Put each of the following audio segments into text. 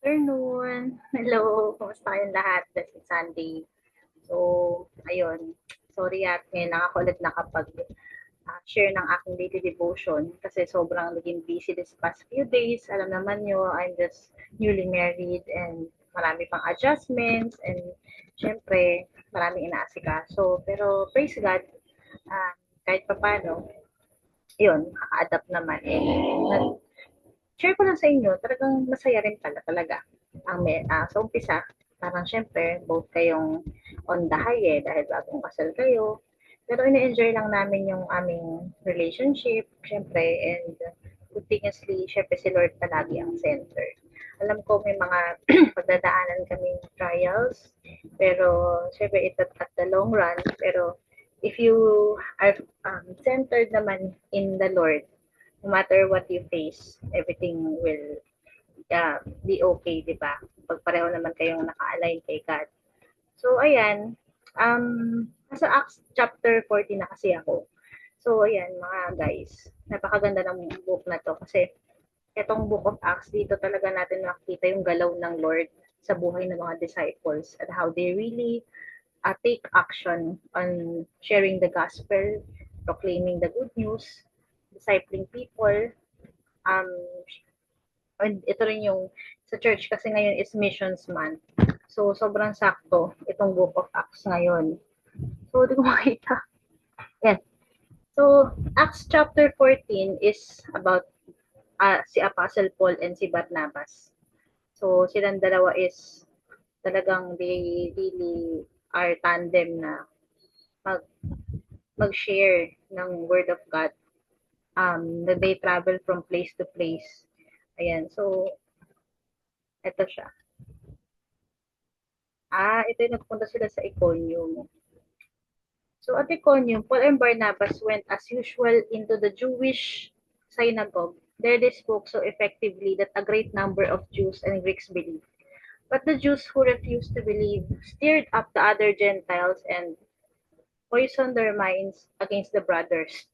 afternoon. Hello, kumusta kayong lahat? Blessed Sunday. So, ayun. Sorry at ngayon lang ako ulit nakapag-share ng aking daily devotion kasi sobrang naging busy this past few days. Alam naman nyo, I'm just newly married and marami pang adjustments and syempre, maraming inaasikaso. Pero praise God, ah, kahit pa paano, yun, adapt naman. Share ko lang sa inyo, talagang masaya rin pala talaga. Sa umpisa, parang syempre, both kayong on the high dahil bagong kasal kayo. Pero ini-enjoy lang namin yung aming relationship, syempre, and continuously, syempre si Lord palagi ang center. Alam ko may mga pagdadaanan kaming trials, pero syempre ito at the long run, pero if you are centered naman in the Lord, no matter what you face, everything will be okay, di ba? Pag pareho naman kayong naka-align kay God. So, ayan. Nasa Acts chapter 14 na kasi ako. So, ayan, mga guys. Napakaganda ng book na to kasi itong book of Acts, dito talaga natin makikita yung galaw ng Lord sa buhay ng mga disciples at how they really take action on sharing the gospel, proclaiming the good news, discipling people, um, and ito rin yung sa church kasi ngayon is missions month. So, sobrang sakto itong book of Acts ngayon. So, di ko makita. Yan. So, Acts chapter 14 is about si Apostle Paul and si Barnabas. So, silang dalawa is talagang they really are tandem na mag mag-share ng word of God. That they travel from place to place. Ayan. So, ito siya. Ito yung nagpunta sila sa Iconium. So at Iconium, Paul and Barnabas went as usual into the Jewish synagogue. There they spoke so effectively that a great number of Jews and Greeks believed. But the Jews who refused to believe stirred up the other Gentiles and poisoned their minds against the brothers.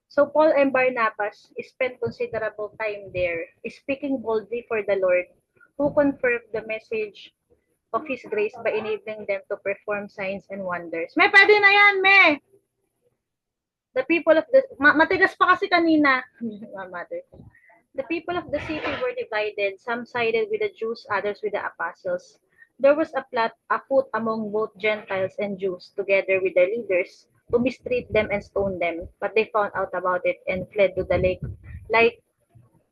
So Paul and Barnabas spent considerable time there, speaking boldly for the Lord, who confirmed the message of His grace by enabling them to perform signs and wonders. May pwede na yan, me! The people of the... matigas pa kasi kanina. Mother. The people of the city were divided. Some sided with the Jews, others with the apostles. There was a plot afoot among both Gentiles and Jews, together with the leaders, to mistreat them and stone them. But they found out about it and fled to the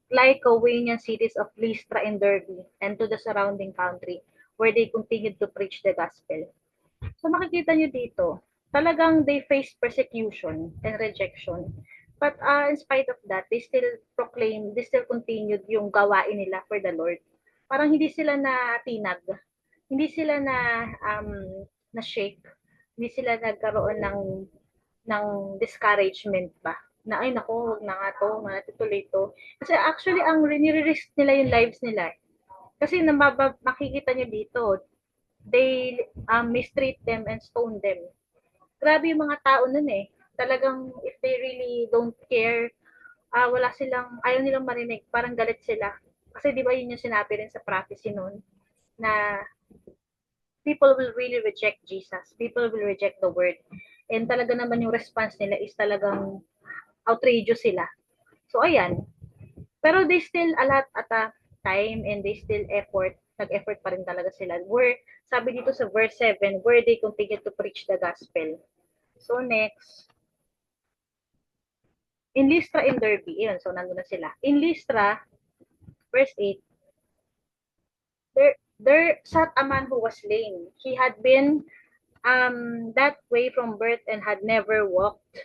Lycaonian cities of Lystra and Derbe, and to the surrounding country, where they continued to preach the gospel. So makikita nyo dito, talagang they faced persecution and rejection. But in spite of that, they still continued yung gawain nila for the Lord. Parang hindi sila na tinag, hindi sila na shake, hindi sila nagkaroon ng discouragement ba? Na ay nako, wag na nga to, matituloy to. Kasi actually ang nire-risk nila yung lives nila. Kasi makikita nyo dito, they mistreat them and stone them. Grabe yung mga tao nun eh. Talagang if they really don't care, ayaw nilang marinig, parang galit sila. Kasi di ba yun yung sinabi rin sa prophecy nun, na people will really reject Jesus. People will reject the word. And talaga naman yung response nila is talagang outrageous sila. So ayan. Pero they still a lot at a time and they still nag-effort pa rin talaga sila. Sabi dito sa verse 7, where they continue to preach the gospel. So next, in Lystra and Derbe, yun, so nandun na sila. In Lystra, verse 8, there sat a man who was lame. He had been that way from birth and had never walked.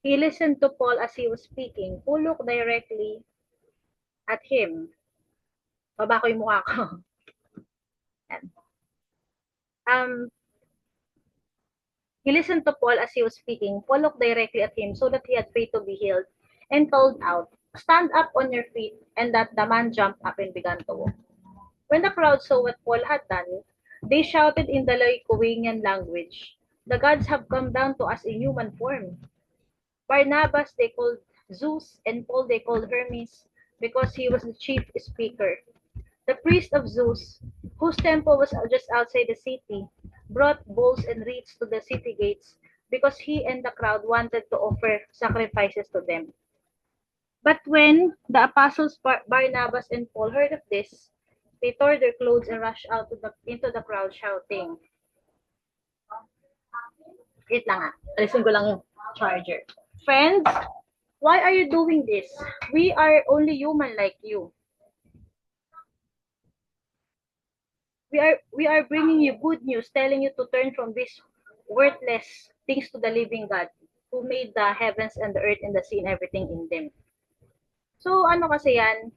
He listened to Paul as he was speaking. Paul looked directly at him. Baba ko yung mukha ko. He listened to Paul as he was speaking. Paul looked directly at him so that he had faith to be healed and called out, "Stand up on your feet," and that the man jumped up and began to walk. When the crowd saw what Paul had done, they shouted in the Lycaonian language, "The gods have come down to us in human form." Barnabas they called Zeus, and Paul they called Hermes, because he was the chief speaker. The priest of Zeus, whose temple was just outside the city, brought bulls and wreaths to the city gates because he and the crowd wanted to offer sacrifices to them. But when the apostles Barnabas and Paul heard of this, they tore their clothes and rushed out into the crowd shouting. Wait lang ah. Alisin ko lang yung charger. Friends, why are you doing this? We are only human like you. We are bringing you good news, telling you to turn from these worthless things to the living God who made the heavens and the earth and the sea and everything in them. So ano kasi yan,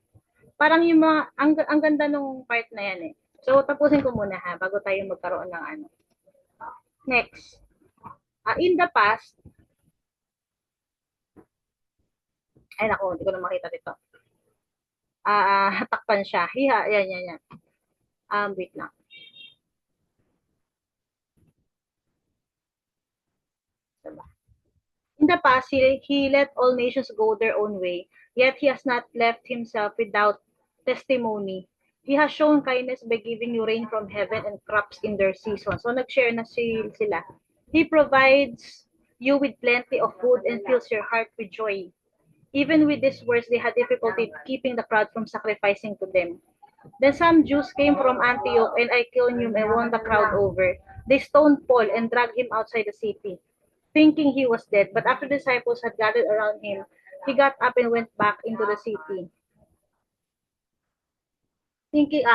parang yung mga, ang ganda nung part na yan eh. So tapusin ko muna ha, bago tayo magkaroon ng ano. Next, in the past, ay nako, hindi ko na makita dito. Takpan siya. Hiha, yan. Wait lang. In the past, he let all nations go their own way, yet he has not left himself without testimony. He has shown kindness by giving you rain from heaven and crops in their season. So, nag-share na sila. He provides you with plenty of food and fills your heart with joy. Even with these words, they had difficulty keeping the crowd from sacrificing to them. Then some Jews came from Antioch and Iconium and won the crowd over. They stoned Paul and dragged him outside the city, thinking he was dead. But after the disciples had gathered around him, he got up and went back into the city. Thinking,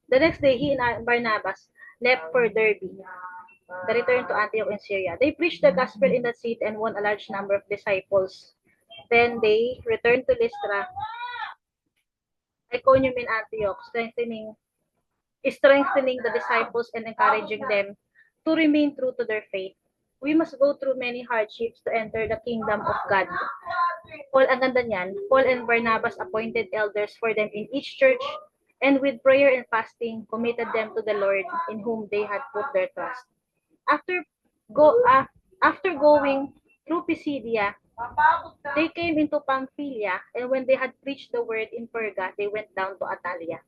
the next day, he and Barnabas left for Derbe, the return to Antioch in Syria. They preached the gospel in that city and won a large number of disciples. Then they returned to Lystra, Iconium in Antioch, strengthening the disciples and encouraging them to remain true to their faith. We must go through many hardships to enter the kingdom of God. Paul, ang ganda niyan, Paul and Barnabas appointed elders for them in each church, and with prayer and fasting, committed them to the Lord in whom they had put their trust. After going through Pisidia, they came into Pamphylia, and when they had preached the word in Perga, they went down to Attalia.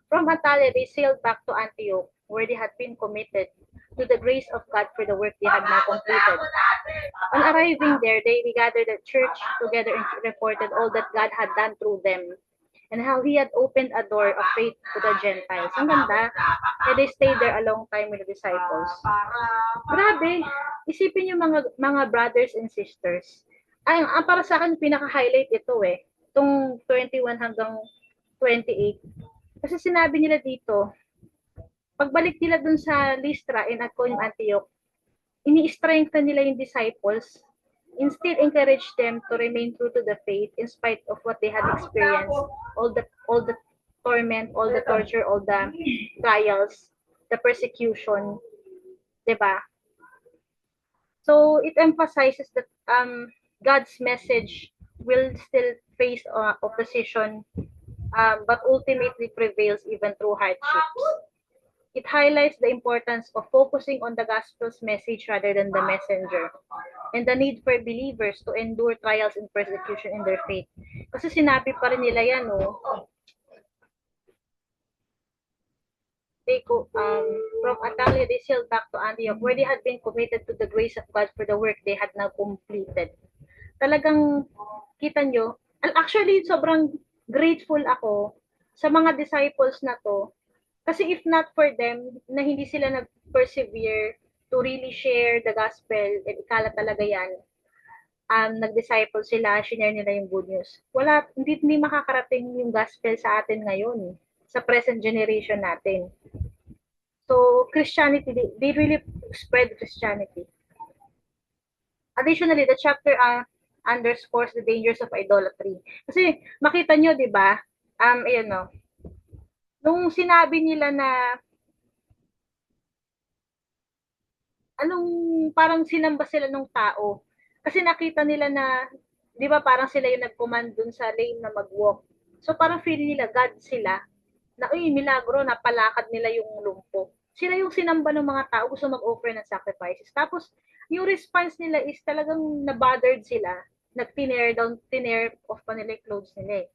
From Attalia, they sailed back to Antioch, where they had been committed to the grace of God for the work they had now completed. On arriving there, they regathered the church together and reported all that God had done through them and how He had opened a door of faith to the Gentiles. Ang ganda. And they stayed there a long time with the disciples. Grabe. Isipin yung mga brothers and sisters. Ang para sa akin, pinaka-highlight ito eh. Itong 21 hanggang 28. Kasi sinabi nila dito, pagbalik nila dun sa Lystra and Iconium Antioch, ini-strengthen nila yung disciples, instead encourage them to remain true to the faith in spite of what they had experienced, all the torment, all the torture, all the trials, the persecution, diba? So it emphasizes that God's message will still face opposition, but ultimately prevails even through hardships. It highlights the importance of focusing on the gospel's message rather than the messenger, and the need for believers to endure trials and persecution in their faith. Kasi sinabi pa rin nila yan, no? They go, from Attalia, they sailed back to Antioch, where they had been committed to the grace of God for the work they had now completed. Talagang, kita nyo, and actually, sobrang grateful ako sa mga disciples na to. Kasi if not for them, na hindi sila nag-persevere to really share the gospel, and ikala talaga yan, nag-disciple sila, share nila yung good news. Hindi makakarating yung gospel sa atin ngayon, sa present generation natin. So, Christianity, they really spread Christianity. Additionally, the chapter underscores the dangers of idolatry. Kasi, makita nyo, di ba? Ayan, no? Nung sinabi nila na parang sinamba sila ng tao. Kasi nakita nila na, di ba parang sila yung nag-command dun sa lane na mag-walk. So parang feeling nila God sila, na milagro, napalakad nila yung lumpo. Sila yung sinamba ng mga tao, gusto mag-offer ng sacrifices. Tapos, yung response nila is talagang nabothered sila, nag-tinare off pa nila yung clothes nila eh.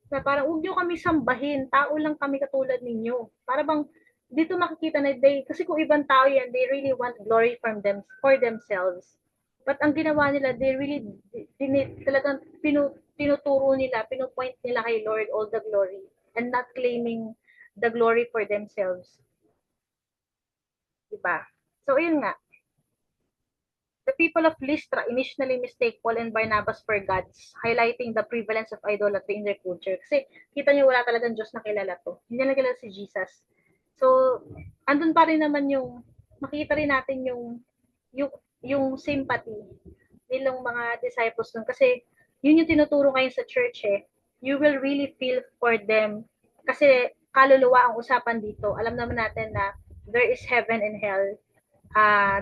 Na parang huwag niyo kami sambahin, tao lang kami katulad ninyo. Para bang dito makikita na kasi kung ibang tao yan, they really want glory from them for themselves. But ang ginawa nila, they really talagang tinuturo nila, pinupoint nila kay Lord all the glory and not claiming the glory for themselves. Diba? So, yun nga. The people of Lystra initially mistake Paul and Barnabas for gods, highlighting the prevalence of idolatry in their culture. Kasi kita niyo wala talagang Diyos na kilala to. Hindi na kilala si Jesus. So, andun pa rin naman yung, makita rin natin yung, yung sympathy nilang mga disciples nun. Kasi yun yung tinuturo kayo sa church eh. You will really feel for them. Kasi kaluluwa ang usapan dito. Alam naman natin na there is heaven and hell,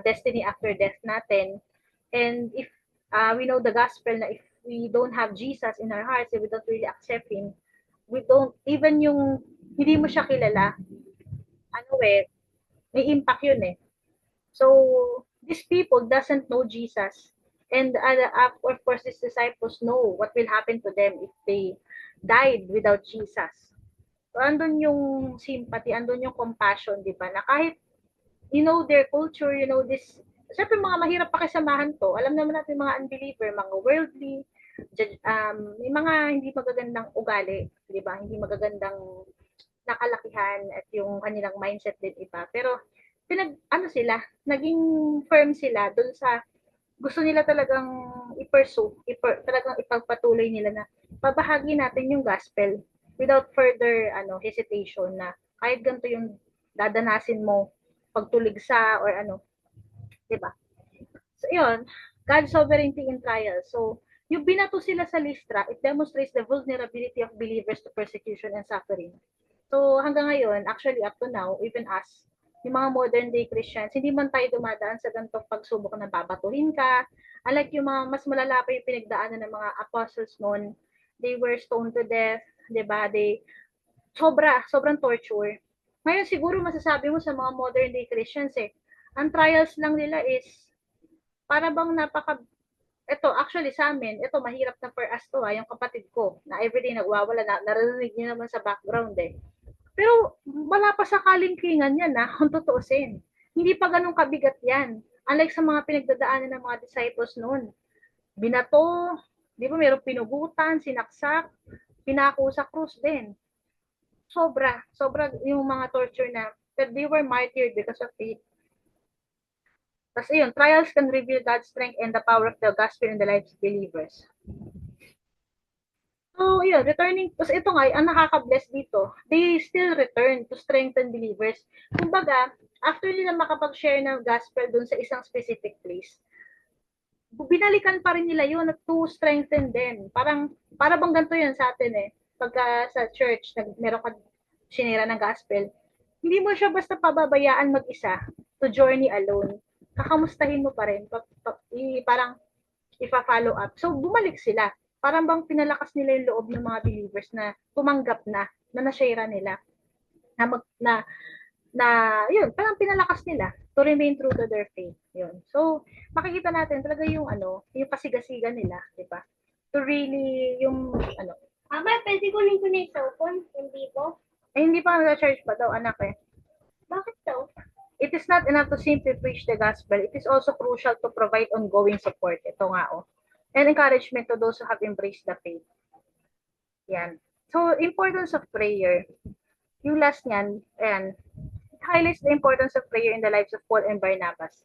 destiny after death natin. And if we know the gospel na if we don't have Jesus in our hearts, if we don't really accept Him, we don't, even yung hindi mo siya kilala, ano eh, may impact yun eh. So, these people doesn't know Jesus. And of course, these disciples know what will happen to them if they died without Jesus. So, andun yung sympathy, andun yung compassion, di ba? Na kahit you know their culture, you know this, syempre mga mahirap pakisamahan to. Alam naman natin mga unbeliever, mga worldly, may mga hindi magagandang ugali, di ba? Hindi magagandang nakalakihan at yung kanilang mindset din iba. Pero ano sila, naging firm sila dun sa gusto nila talagang i-pursue, talagang ipagpatuloy nila na pabahagi natin yung gospel without further hesitation na kahit ganito yung dadanasin mo pagtuligsa or ano, 'di ba? So 'yun, God's sovereignty in trial. So yung binato sila sa Lystra, it demonstrates the vulnerability of believers to persecution and suffering. So hanggang ngayon, actually up to now, even us, yung mga modern day Christians, hindi man tayo dumadaan sa ganitong pagsubok na babatuhin ka. Unlike yung mga mas malala pa yung pinagdaanan ng mga apostles noon, they were stoned to death, 'di ba? Sobrang torture. Ngayon siguro masasabi mo sa mga modern day Christians ang trials lang nila is para bang ito actually sa amin, ito mahirap na for us to yung kapatid ko na everyday nagwawala, narinig niyo naman sa background eh. Pero wala pa sa kalingkingan yan kung tutuusin. Hindi pa ganun kabigat yan. Unlike sa mga pinagdadaanan ng mga disciples noon. Binato, di ba mayroong pinugutan, sinaksak, pinako sa krus din. Sobra yung mga torture na that they were martyred because of faith. Tapos yun, trials can reveal God's strength and the power of the gospel in the lives of believers. So, yun, returning, tapos ito nga, ang nakaka-bless dito, they still return to strengthen believers. Kumbaga, after nila makapag-share ng gospel dun sa isang specific place, binalikan pa rin nila yun to strengthen them. Para bang ganito yun sa atin pagka sa church, meron ka sinira ng gospel, hindi mo siya basta pababayaan mag-isa to journey alone. Kakamustahin mo pa rin. Parang ipa-follow up. So, bumalik sila. Parang bang pinalakas nila yung loob ng mga believers na tumanggap na na-share nila. Na yun, parang pinalakas nila to remain true to their faith. Yun. So, makikita natin talaga yung yung pasigasigan nila, di ba? To really, yung Ama, pwede ko link ko na yung cellphone, hindi po. Hindi pa nag-charge pa daw, anak eh. Bakit daw? It is not enough to simply preach the gospel. It is also crucial to provide ongoing support. Ito nga and encouragement to those who have embraced the faith. Yan. So, importance of prayer. Yung last niyan, ayan, highlights the importance of prayer in the lives of Paul and Barnabas.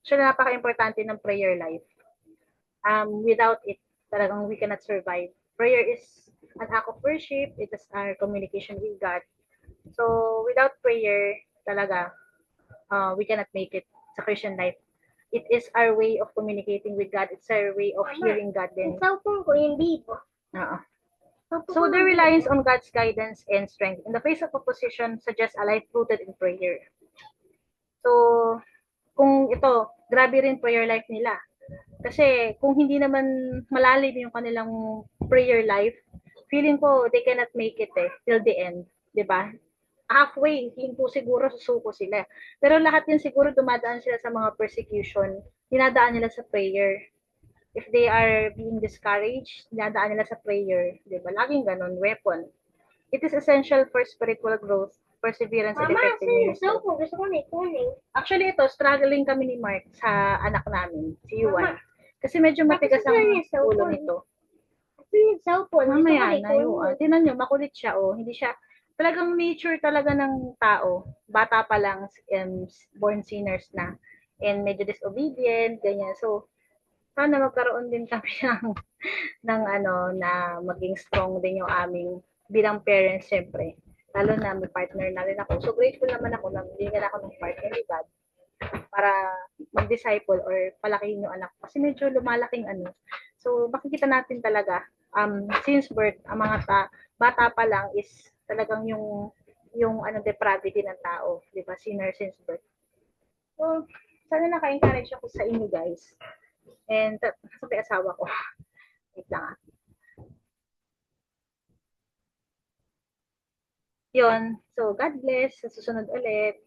So, napaka-importante ng prayer life. Without it, talagang we cannot survive. Prayer is an act of worship. It is our communication with God. So, without prayer, talaga, we cannot make it sa Christian life. It is our way of communicating with God. It's our way of hearing God din. Yung cellphone ko, hindi po. So the reliance on God's guidance and strength in the face of opposition suggests a life rooted in prayer. So, kung ito, grabe rin prayer life nila. Kasi kung hindi naman malalim yung kanilang prayer life, feeling ko they cannot make it till the end, 'di ba? Halfway, hindi po siguro susuko sila. Pero lahat yun siguro dumadaan sila sa mga persecution, dinadaan nila sa prayer. if they are being discouraged, dadaan nila sa prayer, di ba? Laging ganun, weapon. It is essential for spiritual growth, perseverance, and Mama, effective saan yung ministry. cellphone? Gusto ko na ikunin. Actually, ito, struggling kami ni Mark sa anak namin, si Yuan. Kasi medyo matigas Tapos ang saan yung ulo cellphone? nito. Saan yung cellphone? Gusto ko Mamaya na na Yuan. ikunin. Tingnan nyo, makulit siya, oh. Hindi siya, talagang nature talaga ng tao. Bata pa lang, born sinners na. And medyo disobedient, ganyan. So, sana magkaroon din kami ng ano, na maging strong din yung aming bilang parents, syempre. Lalo na may partner na rin ako. So, grateful naman ako na binigyan ako ng partner ni God para mag-disciple or palakihin yung anak. Kasi medyo lumalaking ano. So, makikita natin talaga, since birth, ang mga bata pa lang is talagang yung ano, depravity ng tao. Di ba? Sinner since birth. So, sana naka-encourage ako sa inyo guys. And sabi asawa ko. Wait lang ah. Yun. So, God bless. Sa susunod ulit.